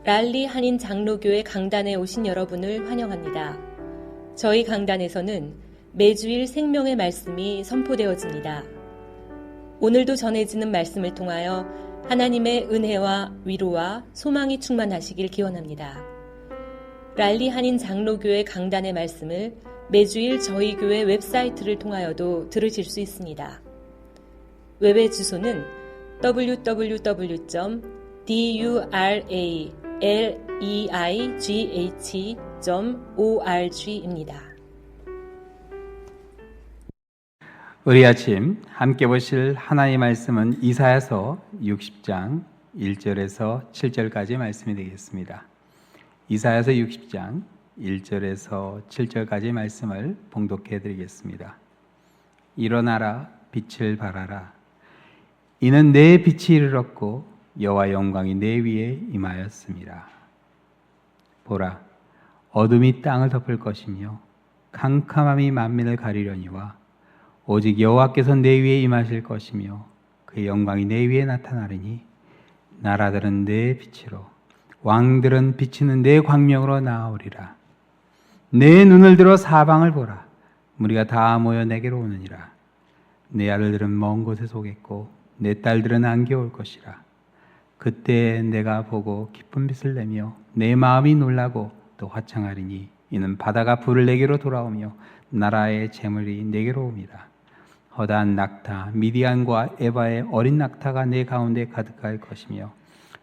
랄리 한인 장로교회 강단에 오신 여러분을 환영합니다. 저희 강단에서는 매주일 생명의 말씀이 선포되어집니다. 오늘도 전해지는 말씀을 통하여 하나님의 은혜와 위로와 소망이 충만하시길 기원합니다. 랄리 한인 장로교회 강단의 말씀을 매주일 저희 교회 웹사이트를 통하여도 들으실 수 있습니다. 웹의 주소는 www.duraleigh.org입니다. 우리 아침 함께 보실 하나님의 말씀은 이사야서 60장 1절에서 7절까지 말씀이 되겠습니다. 이사야서 60장 1절에서 7절까지 말씀을 봉독해 드리겠습니다. 일어나라, 빛을 발하라. 이는 내 빛이 이르렀고 여호와 영광이 내 위에 임하였습니다. 보라, 어둠이 땅을 덮을 것이며 캄캄함이 만민을 가리려니와 오직 여호와께서 내 위에 임하실 것이며 그의 영광이 내 위에 나타나리니 나라들은 내 빛으로 왕들은 비치는 내 광명으로 나아오리라. 내 눈을 들어 사방을 보라. 무리가 다 모여 내게로 오느니라. 내 아들들은 먼 곳에서 오겠고 내 딸들은 안개 올 것이라. 그때 내가 보고 기쁜 빛을 내며 내 마음이 놀라고 또 화창하리니 이는 바다가 불을 내게로 돌아오며 나라의 재물이 내게로 옵니다. 허다한 낙타 미디안과 에바의 어린 낙타가 내 가운데 가득할 것이며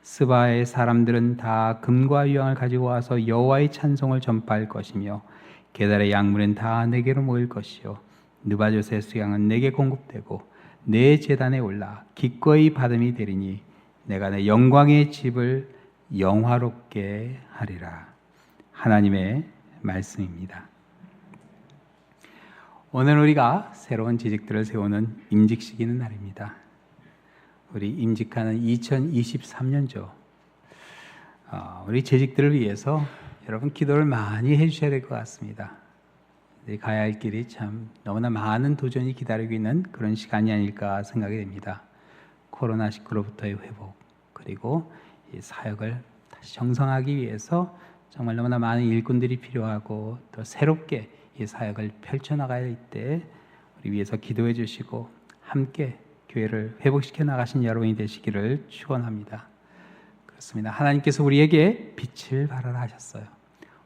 스바의 사람들은 다 금과 유황을 가지고 와서 여호와의 찬송을 전파할 것이며 게달의 약물은 다 내게로 모일 것이요 느바조스의 수양은 내게 공급되고 내 제단에 올라 기꺼이 받음이 되리니 내가 내 영광의 집을 영화롭게 하리라. 하나님의 말씀입니다. 오늘 우리가 새로운 재직들을 세우는 임직식이는 날입니다. 우리 임직하는 2023년죠. 우리 재직들을 위해서 여러분 기도를 많이 해주셔야 될 것 같습니다. 가야 할 길이 참 너무나 많은 도전이 기다리고 있는 그런 시간이 아닐까 생각이 됩니다. 코로나19로부터의 회복, 그리고 이 사역을 다시 정상화하기 위해서 정말 너무나 많은 일꾼들이 필요하고 또 새롭게 이 사역을 펼쳐나갈 때 우리 위해서 기도해 주시고 함께 교회를 회복시켜 나가신 여러분이 되시기를 축원합니다. 그렇습니다. 하나님께서 우리에게 빛을 발하라 하셨어요.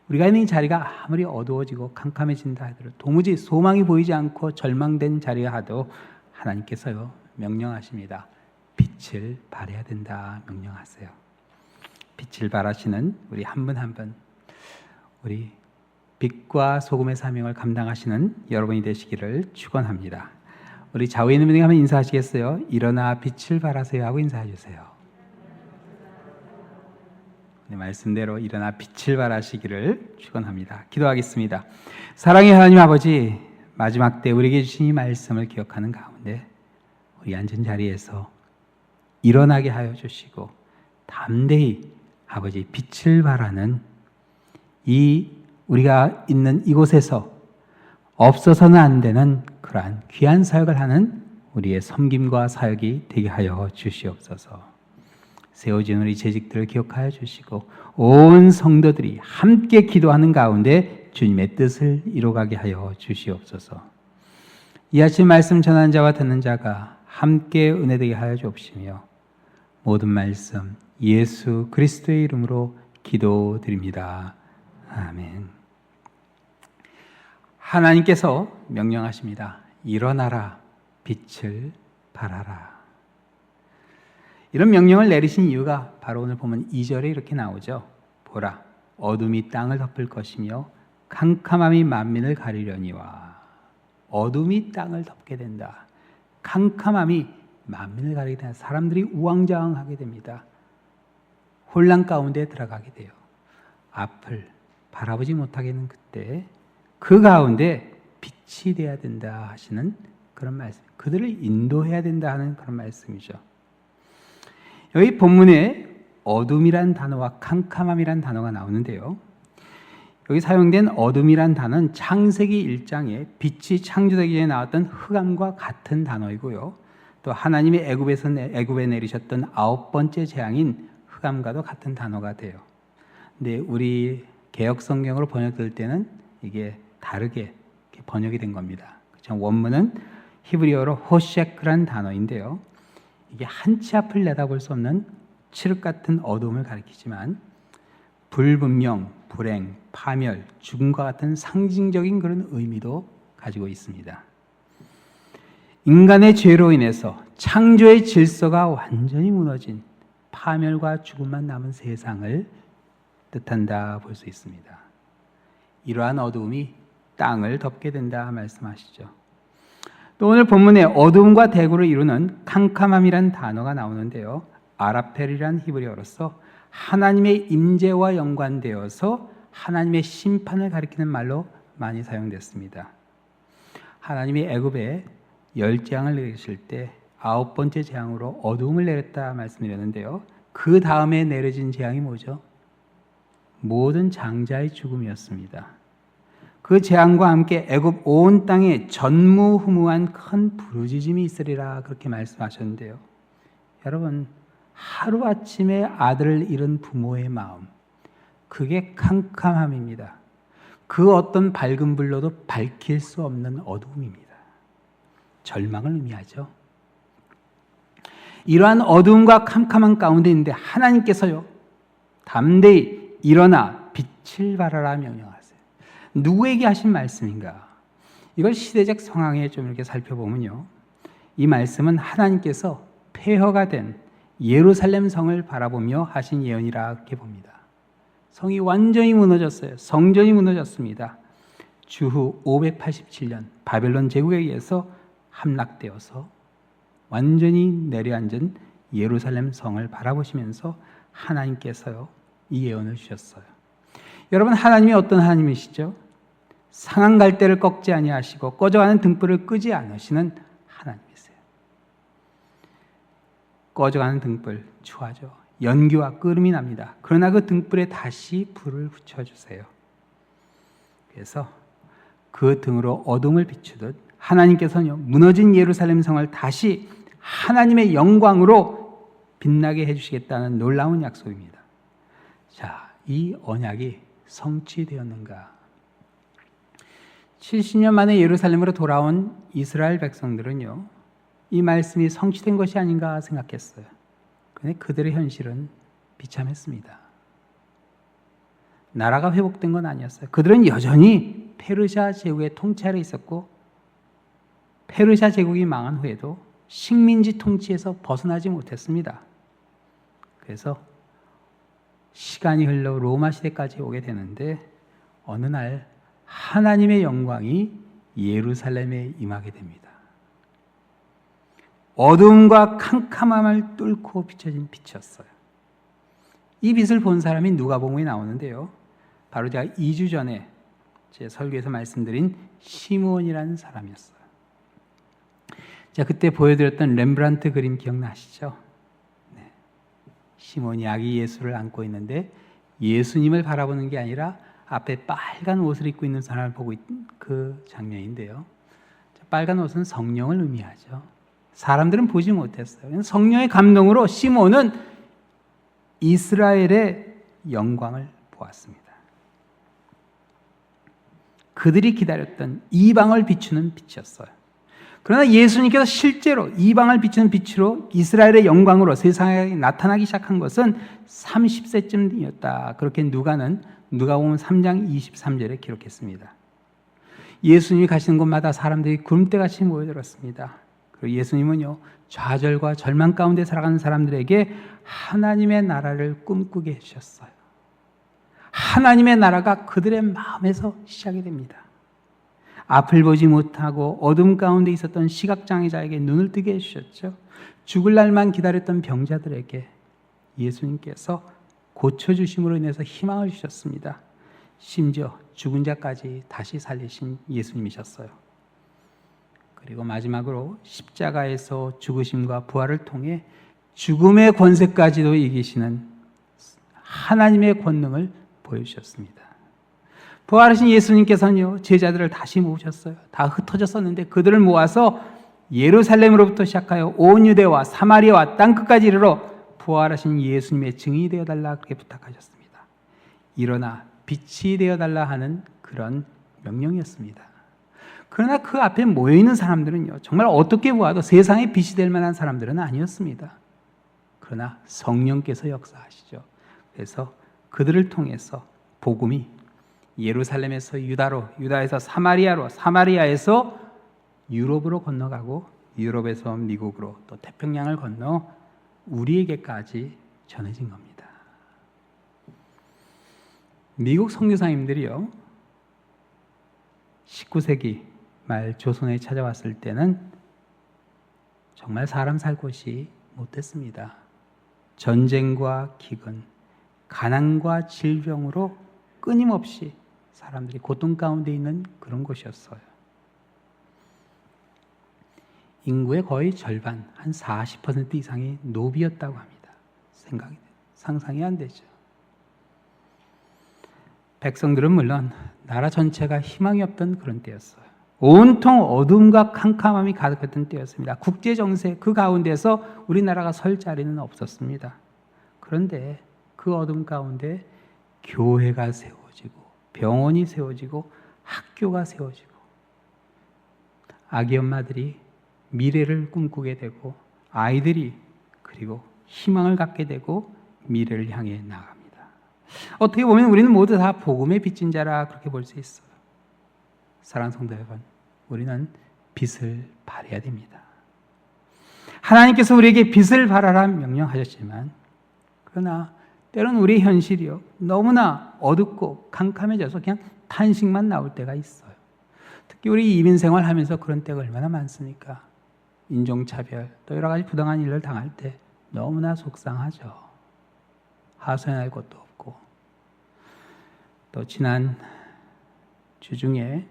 우리가 있는 이 자리가 아무리 어두워지고 캄캄해진다 하더라도 도무지 소망이 보이지 않고 절망된 자리가 하도 하나님께서요 명령하십니다. 빛을 발해야 된다 명령하세요. 빛을 발하시는 우리 한 분 한 분, 우리 빛과 소금의 사명을 감당하시는 여러분이 되시기를 축원합니다. 우리 좌우에 있는 분에게 한번 인사하시겠어요? 일어나 빛을 발하세요 하고 인사해 주세요. 네, 말씀대로 일어나 빛을 발하시기를 축원합니다. 기도하겠습니다. 사랑의 하나님 아버지, 마지막 때 우리에게 주신 이 말씀을 기억하는 가운데 우리 앉은 자리에서 일어나게 하여 주시고 담대히 아버지 빛을 발하는 이 우리가 있는 이곳에서 없어서는 안 되는 그러한 귀한 사역을 하는 우리의 섬김과 사역이 되게 하여 주시옵소서. 세워진 우리 재직들을 기억하여 주시고 온 성도들이 함께 기도하는 가운데 주님의 뜻을 이루어가게 하여 주시옵소서. 이 아침 말씀 전하는 자와 듣는 자가 함께 은혜되게 하여 주옵시며 모든 말씀 예수 그리스도의 이름으로 기도드립니다. 아멘. 하나님께서 명령하십니다. 일어나라, 빛을 발하라. 이런 명령을 내리신 이유가 바로 오늘 보면 2절에 이렇게 나오죠. 보라, 어둠이 땅을 덮을 것이며 캄캄함이 만민을 가리려니와. 어둠이 땅을 덮게 된다. 캄캄함이 만민을 가리게 된다. 사람들이 우왕좌왕하게 됩니다. 혼란 가운데 들어가게 돼요. 앞을 바라보지 못하겠는 그때 그 가운데 빛이 돼야 된다 하시는 그런 말씀. 그들을 인도해야 된다 하는 그런 말씀이죠. 여기 본문에 어둠이란 단어와 캄캄함이란 단어가 나오는데요. 여기 사용된 어둠이란 단어는 창세기 1장에 빛이 창조되기 전에 나왔던 흑암과 같은 단어이고요. 또 하나님이 애굽에 내리셨던 9번째 재앙인 흑암과도 같은 단어가 돼요. 근데 우리 개역 성경으로 번역될 때는 이게 다르게 번역이 된 겁니다. 원문은 히브리어로 호셰크란 단어인데요. 이게 한치 앞을 내다볼 수 없는 칠흑 같은 어두움을 가리키지만 불분명, 불행, 파멸, 죽음과 같은 상징적인 그런 의미도 가지고 있습니다. 인간의 죄로 인해서 창조의 질서가 완전히 무너진 파멸과 죽음만 남은 세상을 뜻한다 볼 수 있습니다. 이러한 어두움이 땅을 덮게 된다 말씀하시죠. 또 오늘 본문에 어두움과 대구를 이루는 캄캄함이란 단어가 나오는데요. 아라펠이란 히브리어로서 하나님의 임재와 연관되어서 하나님의 심판을 가리키는 말로 많이 사용됐습니다. 하나님이 애굽에 10재앙을 내리실 때 9번째 재앙으로 어두움을 내렸다 말씀드렸는데요. 그 다음에 내려진 재앙이 뭐죠? 모든 장자의 죽음이었습니다. 그 재앙과 함께 애굽 온 땅에 전무후무한 큰 부르짖음이 있으리라 그렇게 말씀하셨는데요. 여러분, 하루아침에 아들을 잃은 부모의 마음, 그게 캄캄함입니다. 그 어떤 밝은 불로도 밝힐 수 없는 어두움입니다. 절망을 의미하죠. 이러한 어두움과 캄캄한 가운데 있는데 하나님께서요, 담대히 일어나 빛을 발하라 명령하세요. 누구에게 하신 말씀인가? 이걸 시대적 상황에 좀 이렇게 살펴보면요, 이 말씀은 하나님께서 폐허가 된 예루살렘 성을 바라보며 하신 예언이라 이렇게 봅니다. 성이 완전히 무너졌어요. 성전이 무너졌습니다. 주후 587년 바벨론 제국에 의해서 함락되어서 완전히 내려앉은 예루살렘 성을 바라보시면서 하나님께서요, 이 예언을 주셨어요. 여러분, 하나님이 어떤 하나님이시죠? 상한 갈대를 꺾지 아니하시고 꺼져가는 등불을 끄지 않으시는 하나님이세요. 꺼져가는 등불 추하죠. 연기와 끓음이 납니다. 그러나 그 등불에 다시 불을 붙여주세요. 그래서 그 등으로 어둠을 비추듯 하나님께서는 무너진 예루살렘 성을 다시 하나님의 영광으로 빛나게 해주시겠다는 놀라운 약속입니다. 자, 이 언약이 성취되었는가? 70년 만에 예루살렘으로 돌아온 이스라엘 백성들은요, 이 말씀이 성취된 것이 아닌가 생각했어요. 그런데 그들의 현실은 비참했습니다. 나라가 회복된 건 아니었어요. 그들은 여전히 페르시아 제국의 통치 아래 있었고, 페르시아 제국이 망한 후에도 식민지 통치에서 벗어나지 못했습니다. 그래서 시간이 흘러 로마 시대까지 오게 되는데 어느 날 하나님의 영광이 예루살렘에 임하게 됩니다. 어둠과 캄캄함을 뚫고 비춰진 빛이었어요. 이 빛을 본 사람이 누가복음에 나오는데요, 바로 제가 2주 전에 제 설교에서 말씀드린 시므온이라는 사람이었어요. 제가 그때 보여드렸던 렘브란트 그림 기억나시죠? 네. 시몬이 아기 예수를 안고 있는데 예수님을 바라보는 게 아니라 앞에 빨간 옷을 입고 있는 사람을 보고 있는 그 장면인데요. 빨간 옷은 성령을 의미하죠. 사람들은 보지 못했어요. 성령의 감동으로 시몬은 이스라엘의 영광을 보았습니다. 그들이 기다렸던 이방을 비추는 빛이었어요. 그러나 예수님께서 실제로 이방을 비추는 빛으로 이스라엘의 영광으로 세상에 나타나기 시작한 것은 30세쯤이었다. 그렇게 누가복음 3장 23절에 기록했습니다. 예수님이 가시는 곳마다 사람들이 구름대같이 모여들었습니다. 그리고 예수님은요, 좌절과 절망 가운데 살아가는 사람들에게 하나님의 나라를 꿈꾸게 해주셨어요. 하나님의 나라가 그들의 마음에서 시작이 됩니다. 앞을 보지 못하고 어둠 가운데 있었던 시각장애자에게 눈을 뜨게 해주셨죠. 죽을 날만 기다렸던 병자들에게 예수님께서 고쳐주심으로 인해서 희망을 주셨습니다. 심지어 죽은 자까지 다시 살리신 예수님이셨어요. 그리고 마지막으로 십자가에서 죽으심과 부활을 통해 죽음의 권세까지도 이기시는 하나님의 권능을 보여주셨습니다. 부활하신 예수님께서는요, 제자들을 다시 모으셨어요. 다 흩어졌었는데 그들을 모아서 예루살렘으로부터 시작하여 온 유대와 사마리아와 땅끝까지 이르러 부활하신 예수님의 증인이 되어달라 그렇게 부탁하셨습니다. 일어나 빛이 되어달라 하는 그런 명령이었습니다. 그러나 그 앞에 모여있는 사람들은요, 정말 어떻게 보아도 세상의 빛이 될 만한 사람들은 아니었습니다. 그러나 성령께서 역사하시죠. 그래서 그들을 통해서 복음이 예루살렘에서 유다로, 유다에서 사마리아로, 사마리아에서 유럽으로 건너가고 유럽에서 미국으로 또 태평양을 건너 우리에게까지 전해진 겁니다. 미국 선교사님들이요, 19세기 말 조선에 찾아왔을 때는 정말 사람 살 곳이 못됐습니다. 전쟁과 기근, 가난과 질병으로 끊임없이 사람들이 고통 가운데 있는 그런 곳이었어요. 인구의 거의 절반, 한 40% 이상이 노비였다고 합니다. 상상이 안 되죠. 백성들은 물론 나라 전체가 희망이 없던 그런 때였어요. 온통 어둠과 캄캄함이 가득했던 때였습니다. 국제정세 그 가운데서 우리나라가 설 자리는 없었습니다. 그런데 그 어둠 가운데 교회가 세워지고 병원이 세워지고 학교가 세워지고 아기 엄마들이 미래를 꿈꾸게 되고 아이들이 그리고 희망을 갖게 되고 미래를 향해 나갑니다. 어떻게 보면 우리는 모두 다 복음의 빚진 자라 그렇게 볼 수 있어요. 사랑하는 성도 여러분, 우리는 빛을 발해야 됩니다. 하나님께서 우리에게 빛을 발하라 명령하셨지만 그러나 때로는 우리의 현실이요 너무나 어둡고 캄캄해져서 그냥 탄식만 나올 때가 있어요. 특히 우리 이민 생활하면서 그런 때가 얼마나 많습니까? 인종차별 또 여러 가지 부당한 일을 당할 때 너무나 속상하죠. 하소연할 것도 없고 또 지난 주중에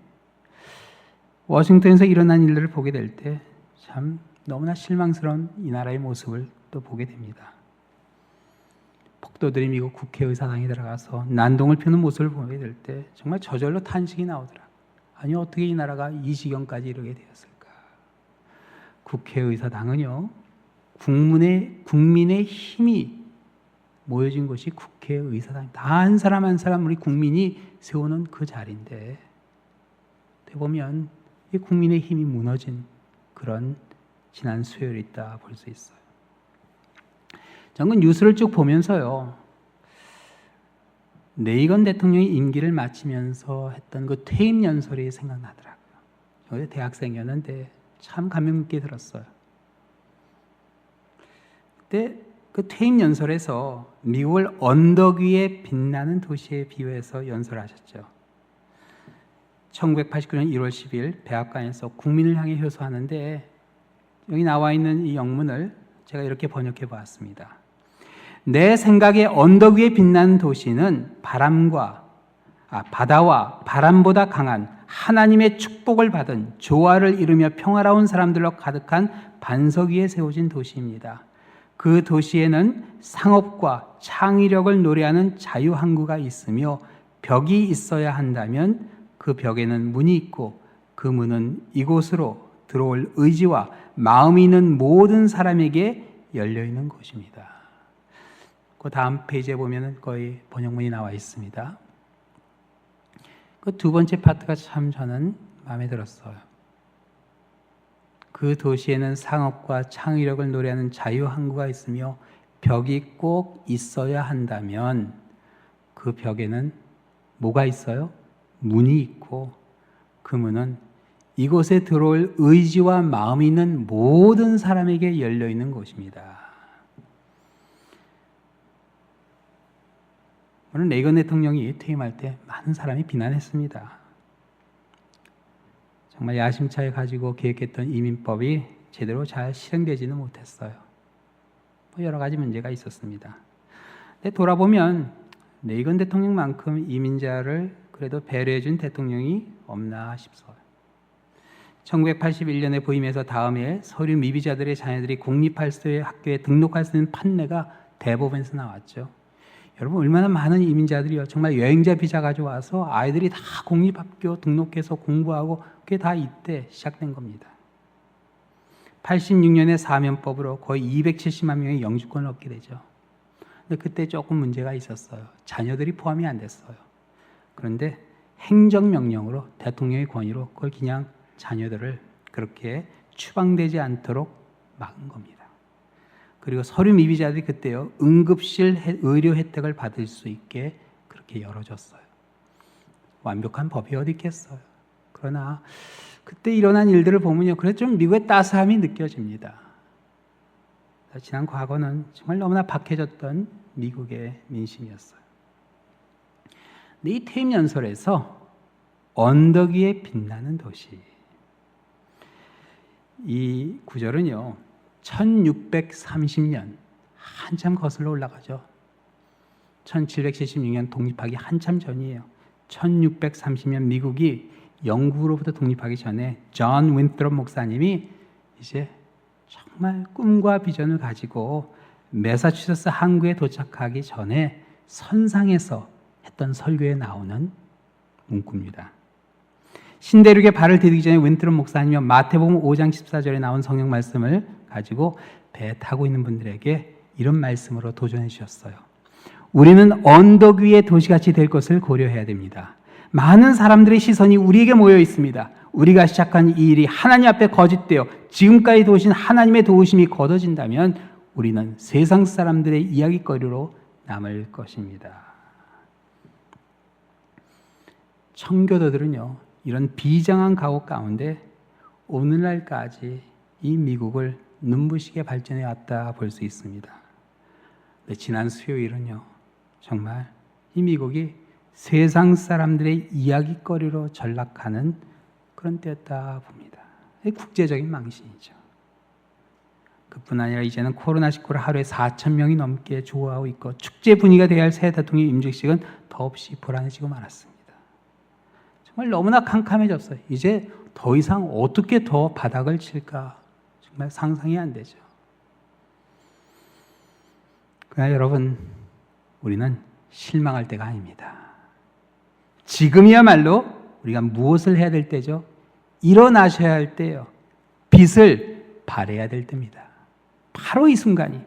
워싱턴에서 일어난 일들을 보게 될 때 참 너무나 실망스러운 이 나라의 모습을 또 보게 됩니다. 폭도들이 미국 국회의사당에 들어가서 난동을 피우는 모습을 보게 될 때 정말 저절로 탄식이 나오더라고요. 아니 어떻게 이 나라가 이 지경까지 이르게 되었을까? 국회의사당은요 국민의 힘이 모여진 곳이 국회의사당입니다. 한 사람 한 사람 우리 국민이 세우는 그 자리인데 어떻게 보면 이 국민의 힘이 무너진 그런 지난 수요일이 있다 볼 수 있어요. 저는 뉴스를 쭉 보면서요 레이건 대통령이 임기를 마치면서 했던 그 퇴임 연설이 생각나더라고요. 저희 대학생이었는데 참 감명 깊게 들었어요. 그때 그 퇴임 연설에서 미국을 언덕 위에 빛나는 도시에 비유해서 연설하셨죠. 1989년 1월 10일 백악관에서 국민을 향해 효소하는데 여기 나와 있는 이 영문을 제가 이렇게 번역해 보았습니다. 내 생각에 언덕 위에 빛나는 도시는 바다와 바람보다 강한 하나님의 축복을 받은 조화를 이루며 평화로운 사람들로 가득한 반석 위에 세워진 도시입니다. 그 도시에는 상업과 창의력을 노래하는 자유항구가 있으며 벽이 있어야 한다면 그 벽에는 문이 있고 그 문은 이곳으로 들어올 의지와 마음이 있는 모든 사람에게 열려있는 곳입니다. 그 다음 페이지에 보면 거의 번역문이 나와 있습니다. 그 두 번째 파트가 참 저는 마음에 들었어요. 그 도시에는 상업과 창의력을 노래하는 자유항구가 있으며 벽이 꼭 있어야 한다면 그 벽에는 뭐가 있어요? 문이 있고 그 문은 이곳에 들어올 의지와 마음이 있는 모든 사람에게 열려있는 곳입니다. 오늘 레이건 대통령이 퇴임할 때 많은 사람이 비난했습니다. 정말 야심차게 가지고 계획했던 이민법이 제대로 잘 실행되지는 못했어요. 여러 가지 문제가 있었습니다. 근데 돌아보면 레이건 대통령만큼 이민자를 그래도 배려해준 대통령이 없나 싶어요. 1981년에 부임해서 다음 해 서류 미비자들의 자녀들이 공립학교에 등록할 수 있는 판례가 대법원에서 나왔죠. 여러분 얼마나 많은 이민자들이요 정말 여행자 비자 가져와서 아이들이 다 공립학교 등록해서 공부하고 그게 다 이때 시작된 겁니다. 86년에 사면법으로 거의 270만 명의 영주권을 얻게 되죠. 근데 그때 조금 문제가 있었어요. 자녀들이 포함이 안 됐어요. 그런데 행정명령으로 대통령의 권위로 그걸 그냥 자녀들을 그렇게 추방되지 않도록 막은 겁니다. 그리고 서류 미비자들이 그때요 응급실 의료 혜택을 받을 수 있게 그렇게 열어줬어요. 완벽한 법이 어디 있겠어요. 그러나 그때 일어난 일들을 보면요, 그래도 좀 미국의 따스함이 느껴집니다. 지난 과거는 정말 너무나 박해졌던 미국의 민심이었어요. 근데 이 퇴임 연설에서 언덕 위에 빛나는 도시, 이 구절은요 1630년 한참 거슬러 올라가죠. 1776년 독립하기 한참 전이에요. 1630년 미국이 영국으로부터 독립하기 전에 존 윈트롭 목사님이 이제 정말 꿈과 비전을 가지고 매사추세츠 항구에 도착하기 전에 선상에서 했던 설교에 나오는 문구입니다. 신대륙에 발을 디디기 전에 윈트롭 목사님이 마태복음 5장 14절에 나온 성경 말씀을 가지고 배 타고 있는 분들에게 이런 말씀으로 도전해 주셨어요. 우리는 언덕 위의 도시같이 될 것을 고려해야 됩니다. 많은 사람들의 시선이 우리에게 모여 있습니다. 우리가 시작한 이 일이 하나님 앞에 거짓되어 지금까지 도우신 하나님의 도우심이 거둬진다면 우리는 세상 사람들의 이야기거리로 남을 것입니다. 청교도들은요, 이런 비장한 각오 가운데 오늘날까지 이 미국을 눈부시게 발전해 왔다 볼 수 있습니다. 지난 수요일은요, 정말 이 미국이 세상 사람들의 이야기거리로 전락하는 그런 때였다 봅니다. 국제적인 망신이죠. 그뿐 아니라 이제는 코로나19를 하루에 4,000명이 넘게 조우하고 있고 축제 분위기가 되어야 할 새 대통령 임직식은 더없이 불안해지고 말았습니다. 정말 너무나 캄캄해졌어요. 이제 더 이상 어떻게 더 바닥을 칠까 정말 상상이 안 되죠. 그러나 여러분, 우리는 실망할 때가 아닙니다. 지금이야말로 우리가 무엇을 해야 될 때죠? 일어나셔야 할 때요. 빛을 발해야 될 때입니다. 바로 이 순간이.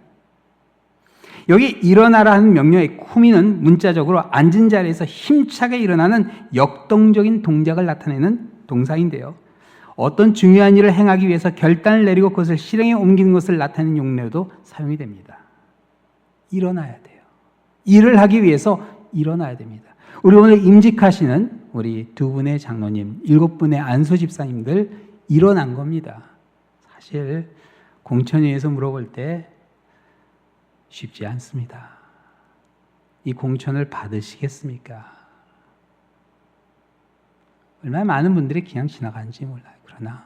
여기 일어나라는 명령의 쿠미는 문자적으로 앉은 자리에서 힘차게 일어나는 역동적인 동작을 나타내는 동사인데요. 어떤 중요한 일을 행하기 위해서 결단을 내리고 그것을 실행에 옮기는 것을 나타내는 용례로도 사용이 됩니다. 일어나야 돼요. 일을 하기 위해서 일어나야 됩니다. 우리 오늘 임직하시는 우리 두 분의 장로님, 7분의 안수 집사님들 일어난 겁니다. 사실 공천위에서 물어볼 때 쉽지 않습니다. 이 공천을 받으시겠습니까? 얼마나 많은 분들이 그냥 지나가는지 몰라요. 그러나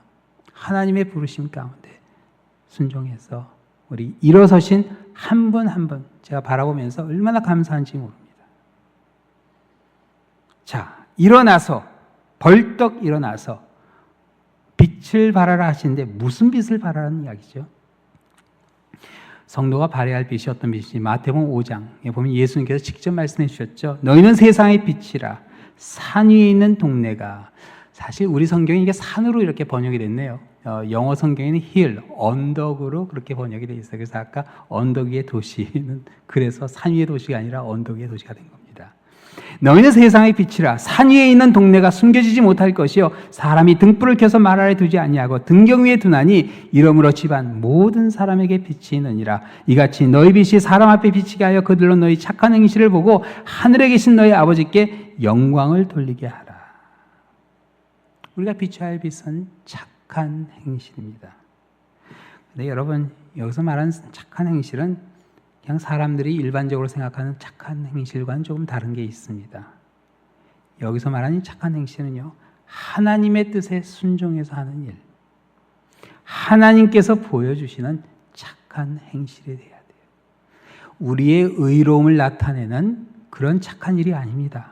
하나님의 부르심 가운데 순종해서 우리 일어서신 한 분 한 분 제가 바라보면서 얼마나 감사한지 모릅니다. 자, 일어나서 벌떡 일어나서 빛을 발하라 하시는데 무슨 빛을 발하라는 이야기죠? 성도가 발해야 할 빛이 어떤 빛인지 마태복음 5장에 보면 예수님께서 직접 말씀해 주셨죠. 너희는 세상의 빛이라. 산 위에 있는 동네가, 사실 우리 성경이 이게 산으로 이렇게 번역이 됐네요. 영어 성경에는 hill, 언덕으로 그렇게 번역이 되어 있어요. 그래서 아까 언덕 위의 도시는 그래서 산 위의 도시가 아니라 언덕 위의 도시가 된 겁니다. 너희는 세상의 빛이라. 산 위에 있는 동네가 숨겨지지 못할 것이요 사람이 등불을 켜서 말 아래 두지 아니하고 등경 위에 두나니 이러므로 집안 모든 사람에게 빛이 있느니라. 이같이 너희 빛이 사람 앞에 비치게 하여 그들로 너희 착한 행실을 보고 하늘에 계신 너희 아버지께 영광을 돌리게 하라. 우리가 비춰야 할 빛은 착한 행실입니다. 근데 여러분, 여기서 말하는 착한 행실은 그냥 사람들이 일반적으로 생각하는 착한 행실과는 조금 다른 게 있습니다. 여기서 말하는 착한 행실은요, 하나님의 뜻에 순종해서 하는 일, 하나님께서 보여주시는 착한 행실이 돼야 돼요. 우리의 의로움을 나타내는 그런 착한 일이 아닙니다.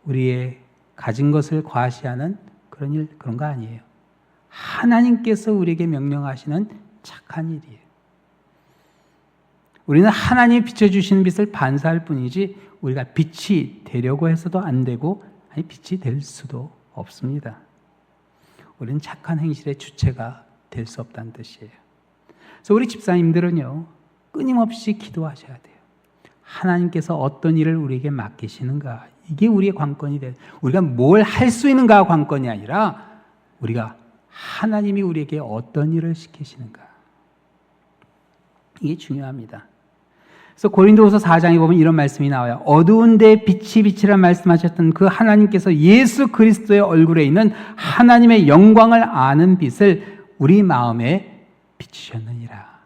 우리의 가진 것을 과시하는 그런 일, 그런 거 아니에요. 하나님께서 우리에게 명령하시는 착한 일이에요. 우리는 하나님이 비춰주시는 빛을 반사할 뿐이지 우리가 빛이 되려고 해서도 안 되고 아니 빛이 될 수도 없습니다. 우리는 착한 행실의 주체가 될 수 없다는 뜻이에요. 그래서 우리 집사님들은요, 끊임없이 기도하셔야 돼요. 하나님께서 어떤 일을 우리에게 맡기시는가, 이게 우리의 관건이 돼. 우리가 뭘 할 수 있는가가 관건이 아니라 우리가 하나님이 우리에게 어떤 일을 시키시는가, 이게 중요합니다. 그래서 고린도후서 4장에 보면 이런 말씀이 나와요. 어두운 데에 빛이 빛이라 말씀하셨던 그 하나님께서 예수 그리스도의 얼굴에 있는 하나님의 영광을 아는 빛을 우리 마음에 비추셨느니라.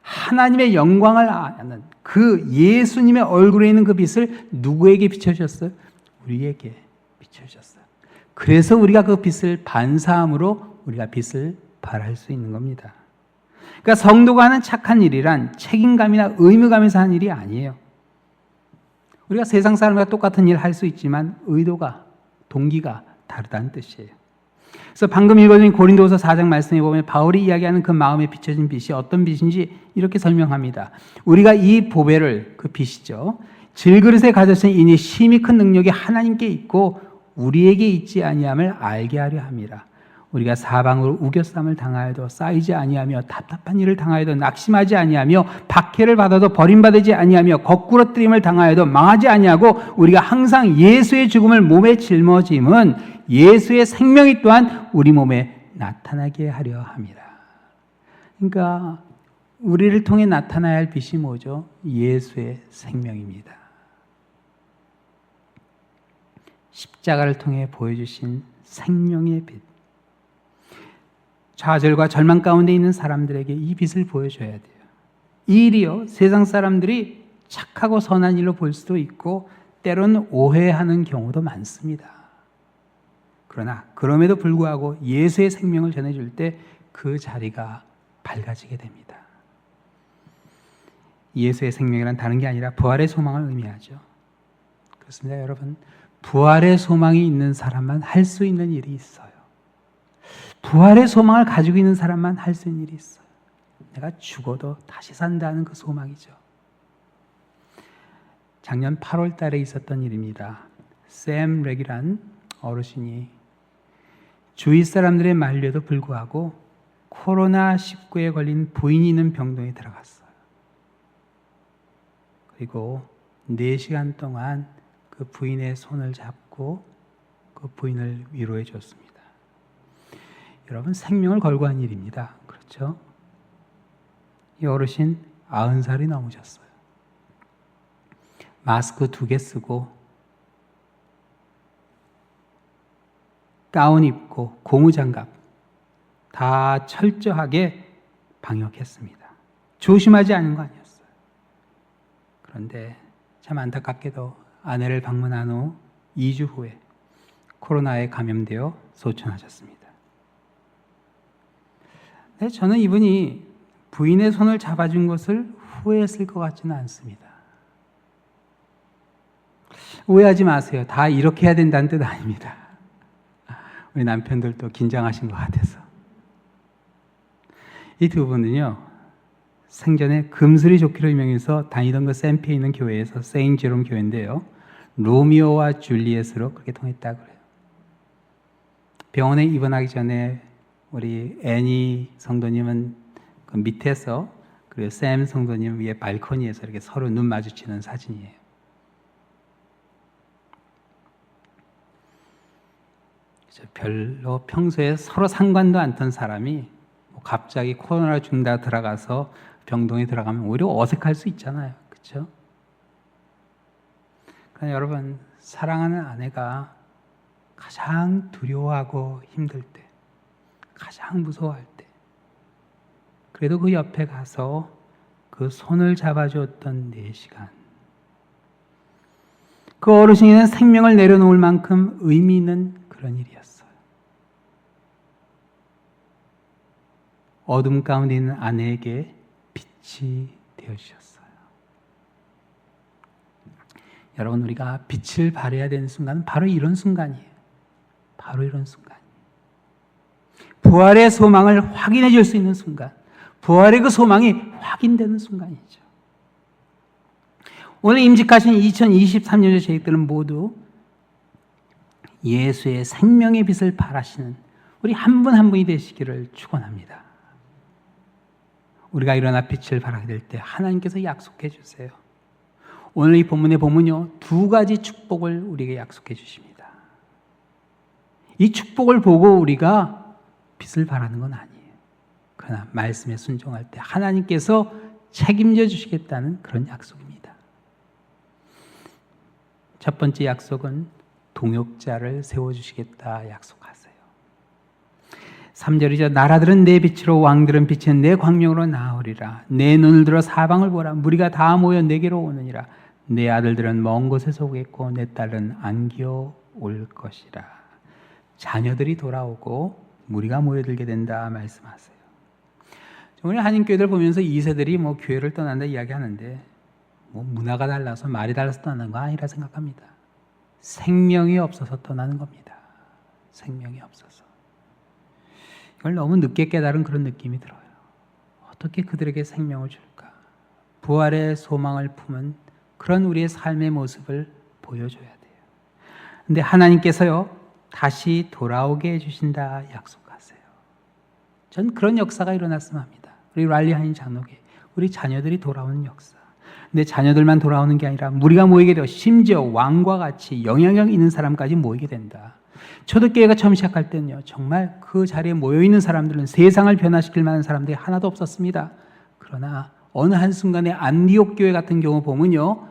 하나님의 영광을 아는 그 예수님의 얼굴에 있는 그 빛을 누구에게 비춰주셨어요? 우리에게 비춰주셨어요. 그래서 우리가 그 빛을 반사함으로 우리가 빛을 발할 수 있는 겁니다. 그러니까 성도가 하는 착한 일이란 책임감이나 의무감에서 하는 일이 아니에요. 우리가 세상 사람과 똑같은 일을 할 수 있지만 의도가, 동기가 다르다는 뜻이에요. 그래서 방금 읽어드린 고린도후서 4장 말씀에 보면 바울이 이야기하는 그 마음에 비춰진 빛이 어떤 빛인지 이렇게 설명합니다. 우리가 이 보배를, 그 빛이죠, 질그릇에 가졌으니 이니 심히 큰 능력이 하나님께 있고 우리에게 있지 아니함을 알게 하려 함이라. 우리가 사방으로 우겨쌈을 당하여도 쌓이지 아니하며 답답한 일을 당하여도 낙심하지 아니하며 박해를 받아도 버림받지 아니하며 거꾸러뜨림을 당하여도 망하지 아니하고 우리가 항상 예수의 죽음을 몸에 짊어짐은 예수의 생명이 또한 우리 몸에 나타나게 하려 함이라. 그러니까 우리를 통해 나타나야 할 빛이 뭐죠? 예수의 생명입니다. 십자가를 통해 보여주신 생명의 빛. 좌절과 절망 가운데 있는 사람들에게 이 빛을 보여줘야 돼요. 이 일이요, 세상 사람들이 착하고 선한 일로 볼 수도 있고 때로는 오해하는 경우도 많습니다. 그러나 그럼에도 불구하고 예수의 생명을 전해줄 때 그 자리가 밝아지게 됩니다. 예수의 생명이란 다른 게 아니라 부활의 소망을 의미하죠. 그렇습니다, 여러분. 부활의 소망이 있는 사람만 할 수 있는 일이 있어요. 부활의 소망을 가지고 있는 사람만 할 수 있는 일이 있어요. 내가 죽어도 다시 산다는 그 소망이죠. 작년 8월 달에 있었던 일입니다. 샘 렉이란 어르신이 주위 사람들의 만류에도 불구하고 코로나19에 걸린 부인이 있는 병동에 들어갔어요. 그리고 4시간 동안 그 부인의 손을 잡고 그 부인을 위로해 줬습니다. 여러분, 생명을 걸고 한 일입니다. 그렇죠? 이 어르신 90살이 넘으셨어요. 마스크 2개 쓰고 가운 입고 고무장갑 다 철저하게 방역했습니다. 조심하지 않은 거 아니었어요. 그런데 참 안타깝게도 아내를 방문한 후 2주 후에 코로나에 감염되어 소천하셨습니다. 네, 저는 이분이 부인의 손을 잡아준 것을 후회했을 것 같지는 않습니다. 오해하지 마세요. 다 이렇게 해야 된다는 뜻 아닙니다. 우리 남편들도 긴장하신 것 같아서. 이 두 분은요, 생전에 금슬이 좋기로 유명해서 다니던 그 샘피에 있는 교회에서 세인 제롬 교회인데요, 로미오와 줄리엣으로 그렇게 통했다고 그래요. 병원에 입원하기 전에 우리 애니 성도님은 그 밑에서, 그리고 샘 성도님 위에 발코니에서 이렇게 서로 눈 마주치는 사진이에요. 별로 평소에 서로 상관도 않던 사람이 갑자기 코로나 죽는다 들어가서 병동에 들어가면 오히려 어색할 수 있잖아요. 그렇죠? 그러니까 여러분, 사랑하는 아내가 가장 두려워하고 힘들 때, 가장 무서워할 때, 그래도 그 옆에 가서 그 손을 잡아주었던 4시간, 그 어르신에는 생명을 내려놓을 만큼 의미 있는 그런 일이었어요. 어둠 가운데 있는 아내에게 빛이 되어주셨어요. 여러분, 우리가 빛을 발해야 되는 순간은 바로 이런 순간이에요. 바로 이런 순간. 부활의 소망을 확인해 줄 수 있는 순간, 부활의 그 소망이 확인되는 순간이죠. 오늘 임직하신 2023년의 저희들은 모두 예수의 생명의 빛을 발하시는 우리 한 분 한 분이 되시기를 축원합니다. 우리가 일어나 빛을 발하게 될 때 하나님께서 약속해 주세요. 오늘 이 본문에 보면요, 두 가지 축복을 우리에게 약속해 주십니다. 이 축복을 보고 우리가 빚을 바라는 건 아니에요. 그러나 말씀에 순종할 때 하나님께서 책임져 주시겠다는 그런 약속입니다. 첫 번째 약속은 동역자를 세워주시겠다 약속하세요. 3절이죠. 나라들은 내 빛으로 왕들은 빛은 내 광명으로 나오리라. 내 눈을 들어 사방을 보라. 무리가 다 모여 내게로 오느니라. 내 아들들은 먼 곳에서 오겠고 내 딸은 안겨 올 것이라. 자녀들이 돌아오고 무리가 모여들게 된다 말씀하세요. 오늘 한인교회들 보면서 2세들이 교회를 떠난다 이야기하는데 문화가 달라서 말이 달라서 떠나는 거 아니라 생각합니다. 생명이 없어서 떠나는 겁니다. 생명이 없어서. 이걸 너무 늦게 깨달은 그런 느낌이 들어요. 어떻게 그들에게 생명을 줄까? 부활의 소망을 품은 그런 우리의 삶의 모습을 보여줘야 돼요. 근데 하나님께서요, 다시 돌아오게 해주신다 약속하세요. 전 그런 역사가 일어났으면 합니다. 우리 랄리 한인 장로교, 우리 자녀들이 돌아오는 역사. 근데 자녀들만 돌아오는 게 아니라 무리가 모이게 되어 심지어 왕과 같이 영향력 있는 사람까지 모이게 된다. 초대교회가 처음 시작할 때는요, 정말 그 자리에 모여있는 사람들은 세상을 변화시킬 만한 사람들이 하나도 없었습니다. 그러나 어느 한순간에 안디옥 교회 같은 경우 보면요,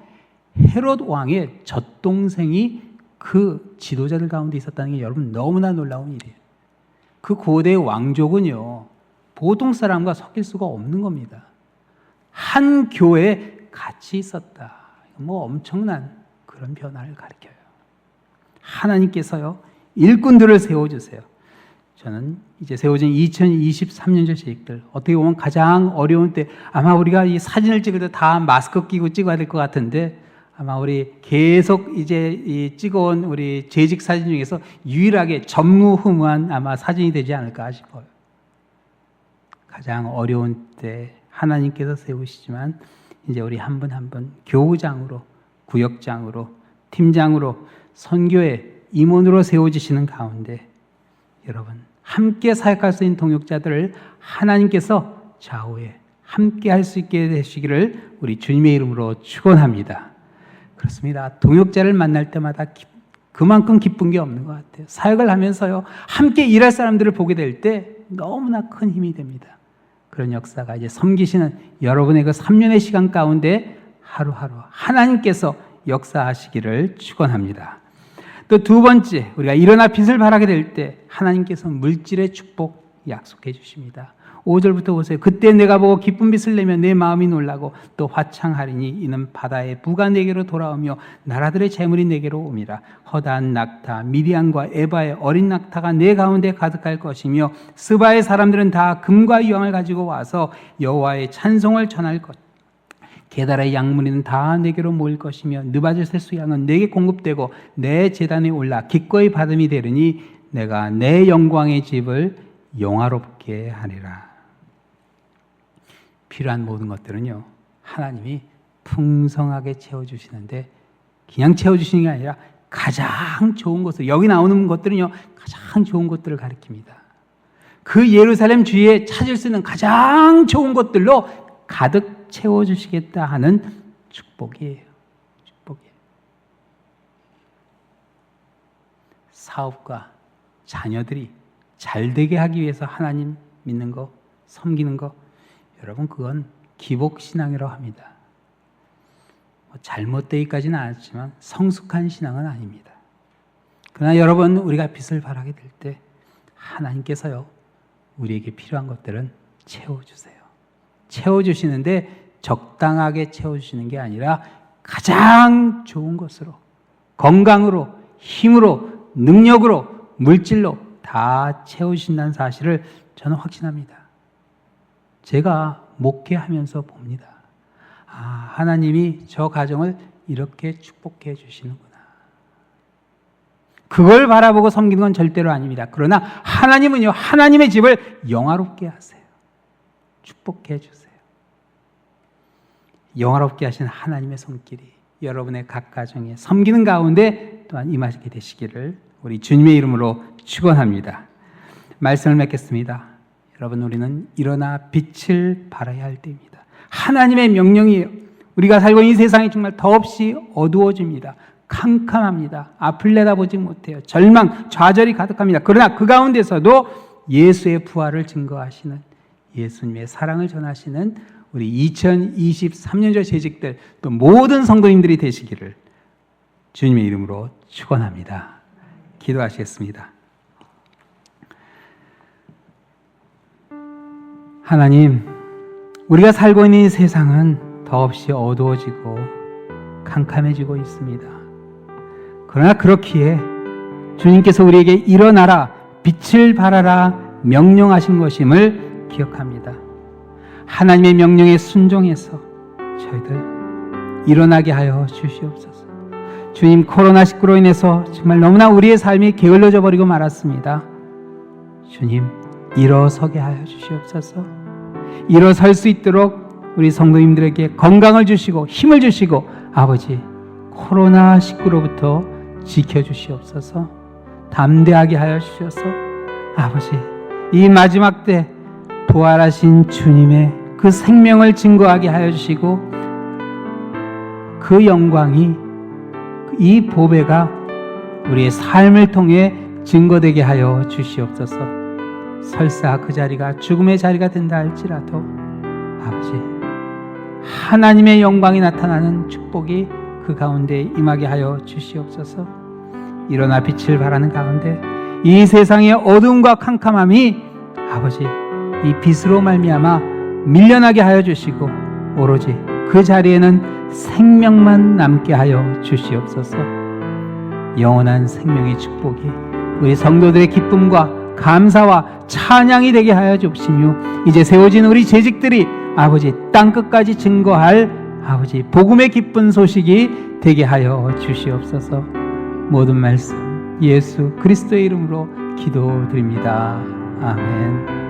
헤롯 왕의 젖동생이 그 지도자들 가운데 있었다는 게 여러분 너무나 놀라운 일이에요. 그 고대 왕족은요, 보통 사람과 섞일 수가 없는 겁니다. 한 교회에 같이 있었다. 엄청난 그런 변화를 가리켜요. 하나님께서요, 일꾼들을 세워주세요. 저는 이제 세워진 2023년제 계획들, 어떻게 보면 가장 어려운 때, 아마 우리가 이 사진을 찍을 때 다 마스크 끼고 찍어야 될 것 같은데, 아마 우리 계속 이제 이 찍어온 우리 재직 사진 중에서 유일하게 전무후무한 아마 사진이 되지 않을까 싶어요. 가장 어려운 때 하나님께서 세우시지만, 이제 우리 한 분 한 분 교우장으로, 구역장으로, 팀장으로, 선교회 임원으로 세워지시는 가운데 여러분 함께 사역할 수 있는 동역자들을 하나님께서 좌우에 함께 할 수 있게 되시기를 우리 주님의 이름으로 축원합니다. 그렇습니다. 동역자를 만날 때마다 그만큼 기쁜 게 없는 것 같아요. 사역을 하면서요, 함께 일할 사람들을 보게 될 때 너무나 큰 힘이 됩니다. 그런 역사가 이제 섬기시는 여러분의 그 3년의 시간 가운데 하루하루 하나님께서 역사하시기를 축원합니다. 또 두 번째, 우리가 일어나 빛을 발하게 될 때 하나님께서 물질의 축복 약속해 주십니다. 5절부터 보세요. 그때 내가 보고 기쁜 빛을 내며 내 마음이 놀라고 또 화창하리니 이는 바다의 부가 내게로 돌아오며 나라들의 재물이 내게로 옴이라. 허다한 낙타 미디안과 에바의 어린 낙타가 내 가운데 가득할 것이며 스바의 사람들은 다 금과 유황을 가지고 와서 여호와의 찬송을 전할 것. 게달의 양무리는 다 내게로 모일 것이며 느바젯의 수양은 내게 공급되고 내 제단에 올라 기꺼이 받음이 되리니 내가 내 영광의 집을 영화롭게 하리라. 필요한 모든 것들은요, 하나님이 풍성하게 채워주시는데 그냥 채워주시는 게 아니라 가장 좋은 것을, 여기 나오는 것들은요, 가장 좋은 것들을 가리킵니다. 그 예루살렘 주위에 찾을 수 있는 가장 좋은 것들로 가득 채워주시겠다 하는 축복이에요. 축복이에요. 사업과 자녀들이 잘 되게 하기 위해서 하나님 믿는 거, 섬기는 거, 여러분 그건 기복신앙이라고 합니다. 잘못되기까지는 않았지만 성숙한 신앙은 아닙니다. 그러나 여러분, 우리가 빛을 발하게 될 때 하나님께서요, 우리에게 필요한 것들은 채워주세요. 채워주시는데 적당하게 채워주시는 게 아니라 가장 좋은 것으로, 건강으로, 힘으로, 능력으로, 물질로 다 채우신다는 사실을 저는 확신합니다. 제가 목회하면서 봅니다. 아, 하나님이 저 가정을 이렇게 축복해 주시는구나. 그걸 바라보고 섬기는 건 절대로 아닙니다. 그러나 하나님은요, 하나님의 집을 영화롭게 하세요. 축복해 주세요. 영화롭게 하신 하나님의 손길이 여러분의 각 가정에 섬기는 가운데 또한 임하시게 되시기를 우리 주님의 이름으로 축원합니다. 말씀을 맺겠습니다. 여러분, 우리는 일어나 빛을 발하야 할 때입니다. 하나님의 명령이에요. 우리가 살고 있는 이 세상이 정말 더없이 어두워집니다. 캄캄합니다. 앞을 내다보지 못해요. 절망, 좌절이 가득합니다. 그러나 그 가운데서도 예수의 부활을 증거하시는, 예수님의 사랑을 전하시는 우리 2023년도 재직들, 또 모든 성도님들이 되시기를 주님의 이름으로 축원합니다. 기도하시겠습니다. 하나님, 우리가 살고 있는 이 세상은 더없이 어두워지고 캄캄해지고 있습니다. 그러나 그렇기에 주님께서 우리에게 일어나라, 빛을 발하라 명령하신 것임을 기억합니다. 하나님의 명령에 순종해서 저희들 일어나게 하여 주시옵소서. 주님, 코로나19로 인해서 정말 너무나 우리의 삶이 게을러져 버리고 말았습니다. 주님, 일어서게 하여 주시옵소서. 일어설 수 있도록 우리 성도님들에게 건강을 주시고 힘을 주시고 아버지, 코로나19로부터 지켜주시옵소서. 담대하게 하여 주셔서 아버지, 이 마지막 때 부활하신 주님의 그 생명을 증거하게 하여 주시고 그 영광이, 이 보배가 우리의 삶을 통해 증거되게 하여 주시옵소서. 설사 그 자리가 죽음의 자리가 된다 할지라도 아버지, 하나님의 영광이 나타나는 축복이 그 가운데 임하게 하여 주시옵소서. 일어나 빛을 발하는 가운데 이 세상의 어두움과 캄캄함이 아버지, 이 빛으로 말미암아 밀려나게 하여 주시고 오로지 그 자리에는 생명만 남게 하여 주시옵소서. 영원한 생명의 축복이 우리 성도들의 기쁨과 감사와 찬양이 되게 하여 주시며 이제 세워진 우리 재직들이 아버지, 땅끝까지 증거할 아버지 복음의 기쁜 소식이 되게 하여 주시옵소서. 모든 말씀 예수 그리스도의 이름으로 기도드립니다. 아멘.